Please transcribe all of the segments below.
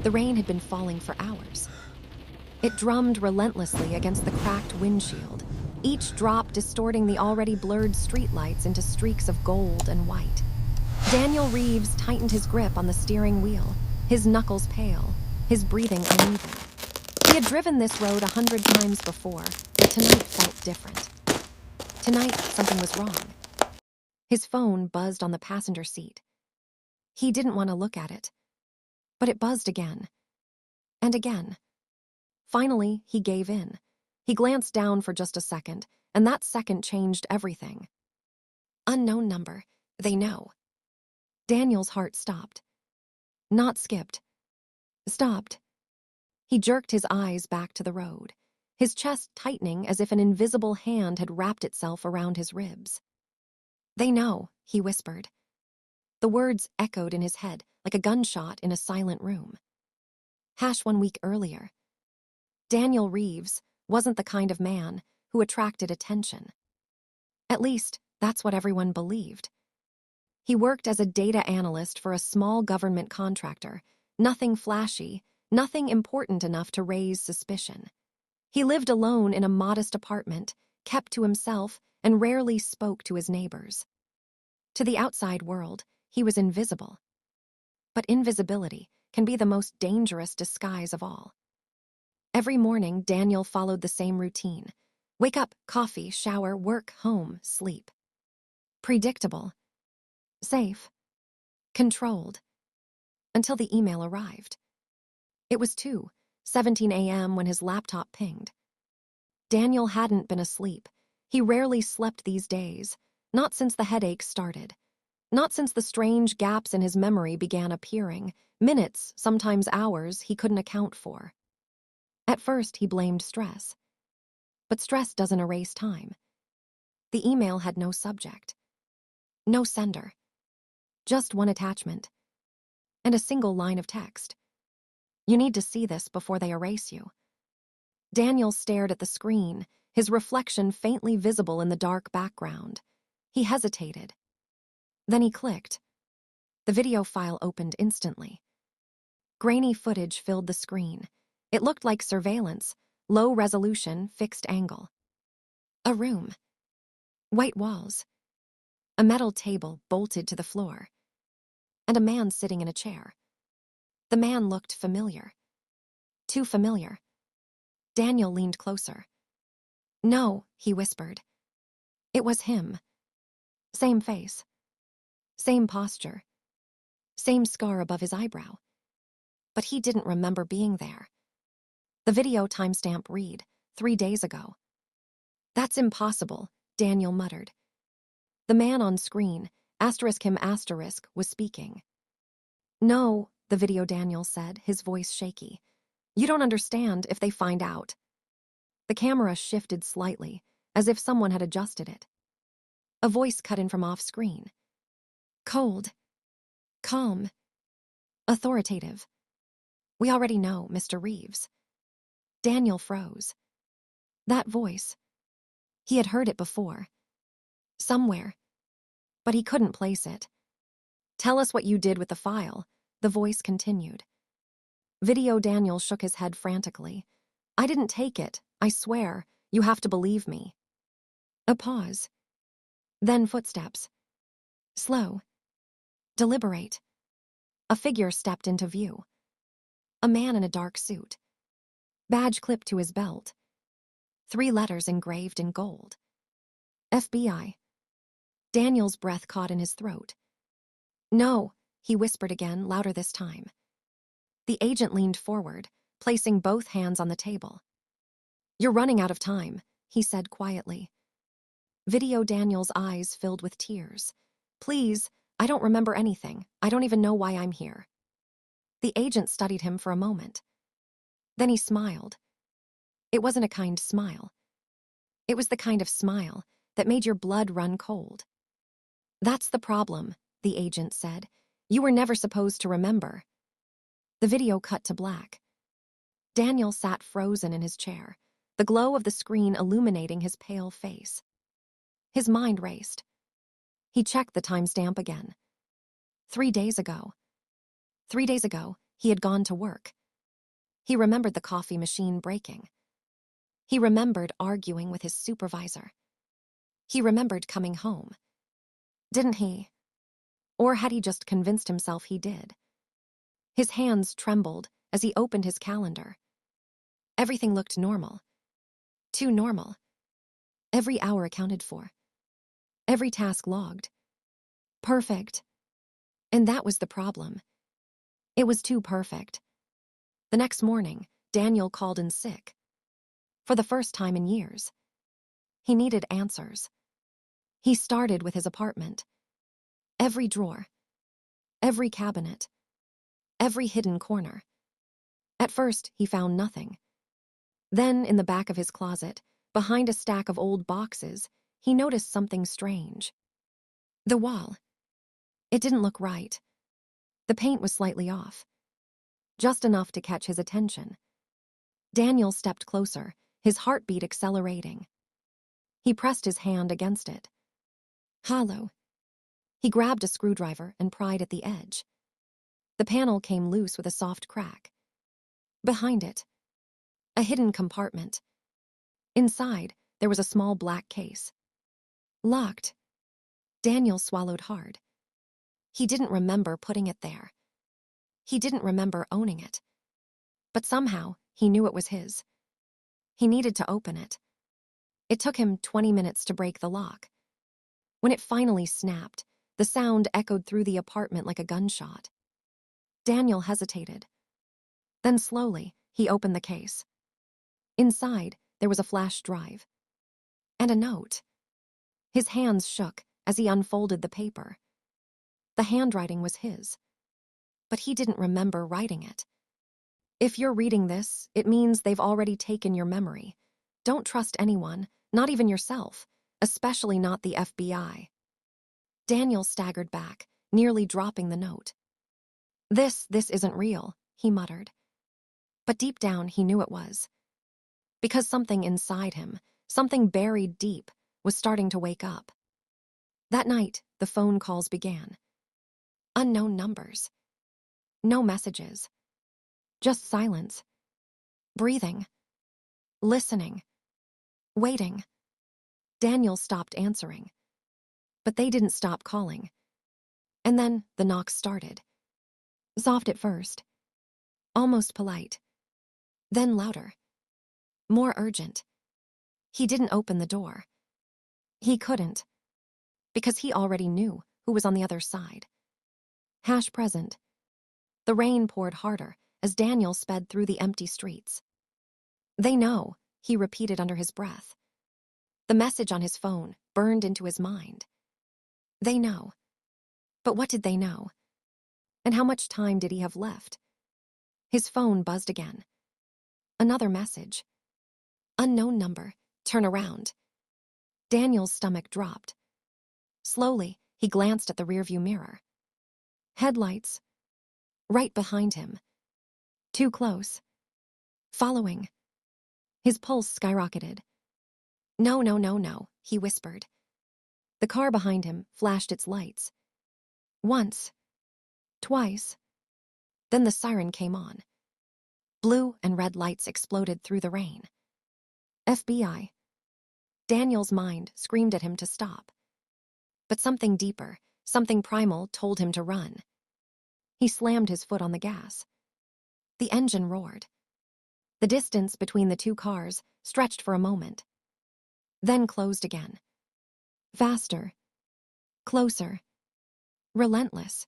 The rain had been falling for hours. It drummed relentlessly against the cracked windshield, each drop distorting the already blurred streetlights into streaks of gold and white. Daniel Reeves tightened his grip on the steering wheel, his knuckles pale, his breathing uneven. He had driven this road 100 times before, but tonight felt different. Tonight, something was wrong. His phone buzzed on the passenger seat. He didn't want to look at it, but it buzzed again, and again. Finally, he gave in. He glanced down for just a second, and that second changed everything. Unknown number. They know. Daniel's heart stopped. Not skipped. Stopped. He jerked his eyes back to the road, his chest tightening as if an invisible hand had wrapped itself around his ribs. They know, he whispered. The words echoed in his head like a gunshot in a silent room. #1 week earlier. Daniel Reeves wasn't the kind of man who attracted attention. At least, that's what everyone believed. He worked as a data analyst for a small government contractor, nothing flashy, nothing important enough to raise suspicion. He lived alone in a modest apartment, kept to himself, and rarely spoke to his neighbors. To the outside world, he was invisible. But invisibility can be the most dangerous disguise of all. Every morning, Daniel followed the same routine. Wake up, coffee, shower, work, home, sleep. Predictable. Safe. Controlled. Until the email arrived. It was 2:17 a.m. when his laptop pinged. Daniel hadn't been asleep. He rarely slept these days, not since the headache started. Not since the strange gaps in his memory began appearing, minutes, sometimes hours, he couldn't account for. At first, he blamed stress. But stress doesn't erase time. The email had no subject. No sender. Just one attachment. And a single line of text. You need to see this before they erase you. Daniel stared at the screen, his reflection faintly visible in the dark background. He hesitated. Then he clicked. The video file opened instantly. Grainy footage filled the screen. It looked like surveillance, low resolution, fixed angle. A room. White walls. A metal table bolted to the floor. And a man sitting in a chair. The man looked familiar. Too familiar. Daniel leaned closer. No, he whispered. It was him. Same face. Same posture. Same scar above his eyebrow. But he didn't remember being there. The video timestamp read, 3 days ago. That's impossible, Daniel muttered. The man on screen, *him*, was speaking. No, the video Daniel said, his voice shaky. You don't understand if they find out. The camera shifted slightly, as if someone had adjusted it. A voice cut in from off-screen. Cold. Calm. Authoritative. We already know, Mr. Reeves. Daniel froze. That voice. He had heard it before. Somewhere. But he couldn't place it. Tell us what you did with the file, the voice continued. Video Daniel shook his head frantically. I didn't take it, I swear. You have to believe me. A pause. Then footsteps. Slow. Deliberate. A figure stepped into view. A man in a dark suit. Badge clipped to his belt. 3 letters engraved in gold. FBI. Daniel's breath caught in his throat. No, he whispered again, louder this time. The agent leaned forward, placing both hands on the table. You're running out of time, he said quietly. Video Daniel's eyes filled with tears. Please, I don't remember anything. I don't even know why I'm here. The agent studied him for a moment. Then he smiled. It wasn't a kind smile. It was the kind of smile that made your blood run cold. That's the problem, the agent said. You were never supposed to remember. The video cut to black. Daniel sat frozen in his chair, the glow of the screen illuminating his pale face. His mind raced. He checked the timestamp again. 3 days ago. 3 days ago, he had gone to work. He remembered the coffee machine breaking. He remembered arguing with his supervisor. He remembered coming home. Didn't he? Or had he just convinced himself he did? His hands trembled as he opened his calendar. Everything looked normal. Too normal. Every hour accounted for. Every task logged. Perfect. And that was the problem. It was too perfect. The next morning, Daniel called in sick. For the first time in years. He needed answers. He started with his apartment. Every drawer. Every cabinet. Every hidden corner. At first, he found nothing. Then, in the back of his closet, behind a stack of old boxes, he noticed something strange. The wall. It didn't look right. The paint was slightly off. Just enough to catch his attention. Daniel stepped closer, his heartbeat accelerating. He pressed his hand against it. Hollow. He grabbed a screwdriver and pried at the edge. The panel came loose with a soft crack. Behind it, a hidden compartment. Inside, there was a small black case. Locked. Daniel swallowed hard. He didn't remember putting it there. He didn't remember owning it. But somehow, he knew it was his. He needed to open it. It took him 20 minutes to break the lock. When it finally snapped, the sound echoed through the apartment like a gunshot. Daniel hesitated. Then slowly, he opened the case. Inside, there was a flash drive. And a note. His hands shook as he unfolded the paper. The handwriting was his. But he didn't remember writing it. If you're reading this, it means they've already taken your memory. Don't trust anyone, not even yourself, especially not the FBI. Daniel staggered back, nearly dropping the note. This isn't real, he muttered. But deep down, he knew it was. Because something inside him, something buried deep, was starting to wake up. That night, the phone calls began. Unknown numbers. No messages. Just silence. Breathing. Listening. Waiting. Daniel stopped answering. But they didn't stop calling. And then the knocks started. Soft at first. Almost polite. Then louder. More urgent. He didn't open the door. He couldn't. Because he already knew who was on the other side. Hash present. The rain poured harder as Daniel sped through the empty streets. They know, he repeated under his breath. The message on his phone burned into his mind. They know. But what did they know? And how much time did he have left? His phone buzzed again. Another message. Unknown number. Turn around. Daniel's stomach dropped. Slowly, he glanced at the rearview mirror. Headlights. Right behind him. Too close. Following. His pulse skyrocketed. No, no, no, no, he whispered. The car behind him flashed its lights. Once. Twice. Then the siren came on. Blue and red lights exploded through the rain. FBI. Daniel's mind screamed at him to stop. But something deeper, something primal, told him to run. He slammed his foot on the gas. The engine roared. The distance between the two cars stretched for a moment. Then closed again. Faster. Closer. Relentless.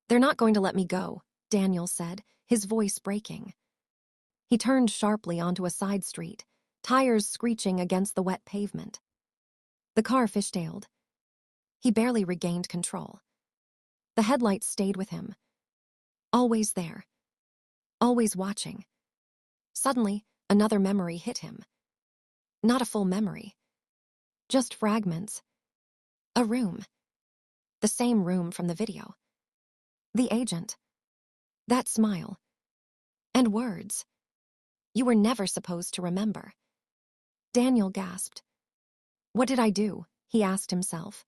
They're not going to let me go, Daniel said, his voice breaking. He turned sharply onto a side street, tires screeching against the wet pavement. The car fishtailed. He barely regained control. The headlights stayed with him. Always there. Always watching. Suddenly, another memory hit him. Not a full memory. Just fragments. A room. The same room from the video. The agent. That smile. And words. You were never supposed to remember. Daniel gasped. What did I do? He asked himself.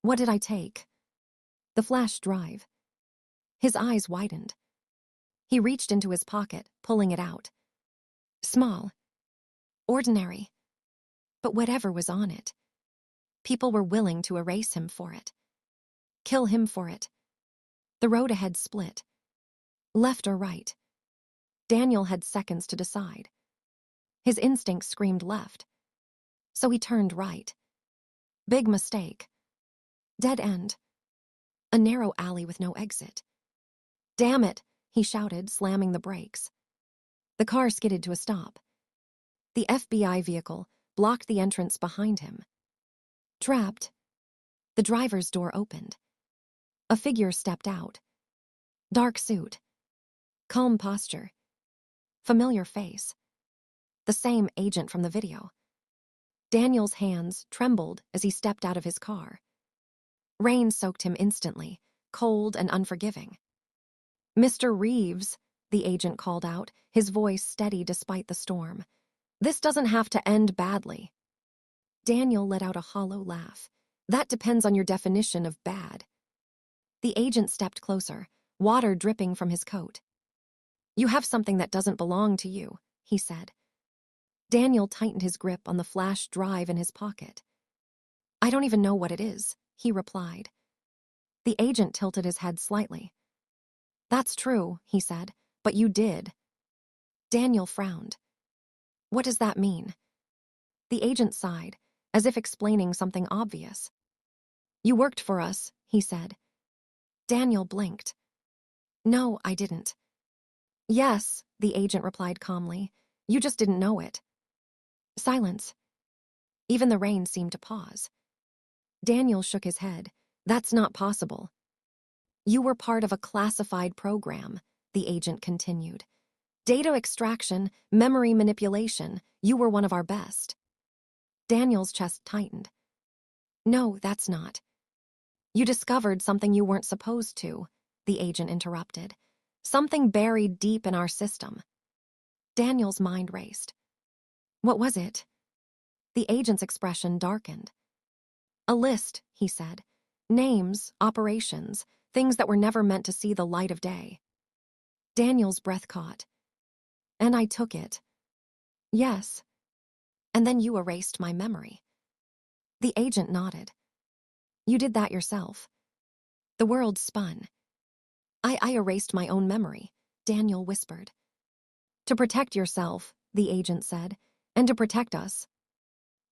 What did I take? The flash drive. His eyes widened. He reached into his pocket, pulling it out. Small. Ordinary. But whatever was on it, people were willing to erase him for it. Kill him for it. The road ahead split. Left or right. Daniel had seconds to decide. His instincts screamed left. So he turned right. Big mistake. Dead end. A narrow alley with no exit. Damn it, he shouted, slamming the brakes. The car skidded to a stop. The FBI vehicle blocked the entrance behind him. Trapped. The driver's door opened. A figure stepped out. Dark suit. Calm posture. Familiar face. The same agent from the video. Daniel's hands trembled as he stepped out of his car. Rain soaked him instantly, cold and unforgiving. Mr. Reeves, the agent called out, his voice steady despite the storm. This doesn't have to end badly. Daniel let out a hollow laugh. That depends on your definition of bad. The agent stepped closer, water dripping from his coat. You have something that doesn't belong to you, he said. Daniel tightened his grip on the flash drive in his pocket. I don't even know what it is, he replied. The agent tilted his head slightly. That's true, he said, but you did. Daniel frowned. What does that mean? The agent sighed, as if explaining something obvious. You worked for us, he said. Daniel blinked. No, I didn't. Yes, the agent replied calmly. You just didn't know it. Silence. Even the rain seemed to pause. Daniel shook his head. That's not possible. You were part of a classified program, the agent continued. Data extraction, memory manipulation, you were one of our best. Daniel's chest tightened. No, that's not. You discovered something you weren't supposed to, the agent interrupted. Something buried deep in our system. Daniel's mind raced. What was it? The agent's expression darkened. A list, he said. Names, operations, things that were never meant to see the light of day. Daniel's breath caught. And I took it. Yes. And then you erased my memory. The agent nodded. You did that yourself. The world spun. I erased my own memory, Daniel whispered. To protect yourself, the agent said, and to protect us.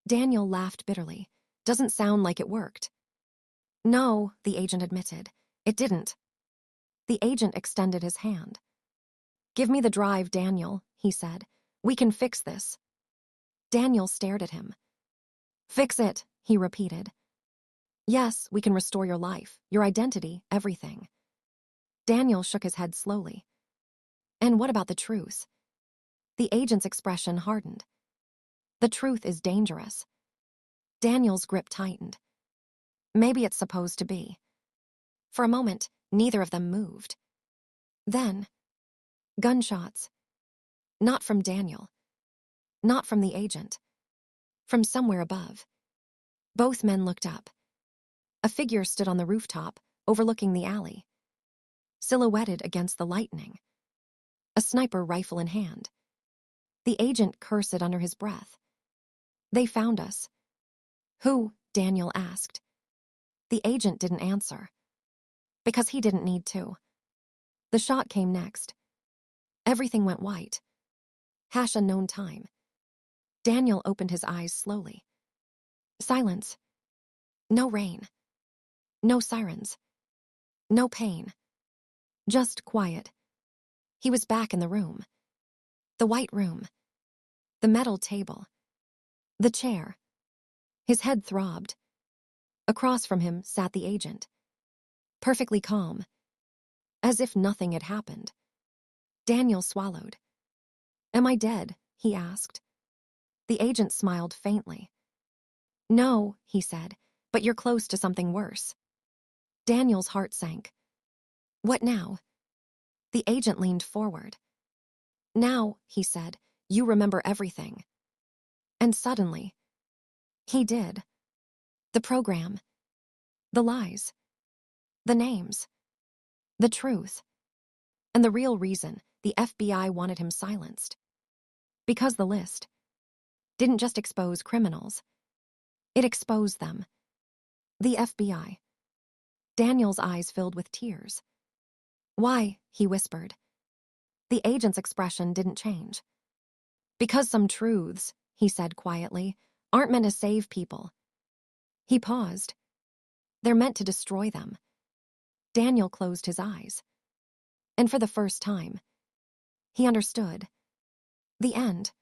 Daniel laughed bitterly. Doesn't sound like it worked. No, the agent admitted. It didn't. The agent extended his hand. Give me the drive, Daniel, he said. We can fix this. Daniel stared at him. Fix it, he repeated. Yes, we can restore your life, your identity, everything. Daniel shook his head slowly. And what about the truth? The agent's expression hardened. The truth is dangerous. Daniel's grip tightened. Maybe it's supposed to be. For a moment, neither of them moved. Then, gunshots. Not from Daniel. Not from the agent. From somewhere above. Both men looked up. A figure stood on the rooftop, overlooking the alley. Silhouetted against the lightning. A sniper rifle in hand. The agent cursed under his breath. They found us. Who? Daniel asked. The agent didn't answer. Because he didn't need to. The shot came next. Everything went white. Hash unknown time. Daniel opened his eyes slowly. Silence. No rain. No sirens. No pain. Just quiet. He was back in the room. The white room. The metal table. The chair. His head throbbed. Across from him sat the agent. Perfectly calm. As if nothing had happened. Daniel swallowed. Am I dead? He asked. The agent smiled faintly. No, he said, but you're close to something worse. Daniel's heart sank. What now? The agent leaned forward. Now, he said, you remember everything. And suddenly, he did. The program. The lies. The names. The truth. And the real reason the FBI wanted him silenced. Because the list didn't just expose criminals, it exposed them. The FBI. Daniel's eyes filled with tears. Why? He whispered. The agent's expression didn't change. Because some truths, he said quietly, aren't meant to save people. He paused. They're meant to destroy them. Daniel closed his eyes. And for the first time, he understood. The end.